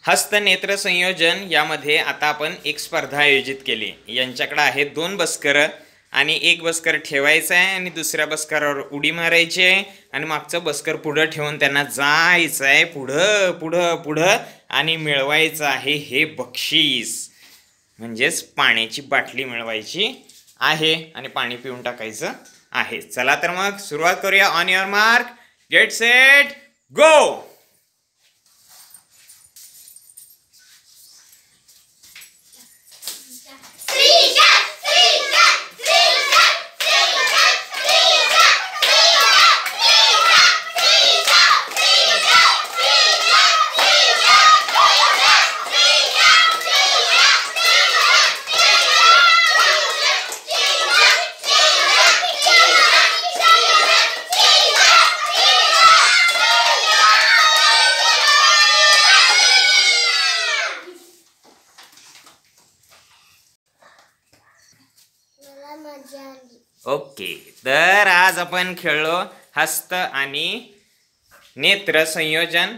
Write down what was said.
हस्तनेत्र संयोजन यामध्ये आता आपण एक स्पर्धा आयोजित केली। यांच्याकडे आहेत 2 बस्कर आणि एक बस्कर ठेवायचा आहे आणि दुसऱ्या बस्करावर उडी मारायची आहे आणि मागचं बस्कर पुढे ठेवून त्यांना जायचं आहे पुढं पुढं पुढं आणि मिळवायचं आहे हे बक्षीस, म्हणजेच पाण्याची बाटली मिळवायची आहे आणि पाणी पिऊन टाकायचं आहे। चला तर मग सुरुवात करूया। On your mark, get set, go. Okay, तर आज आपण खेळलो हस्त आणि नेत्र संयोजन।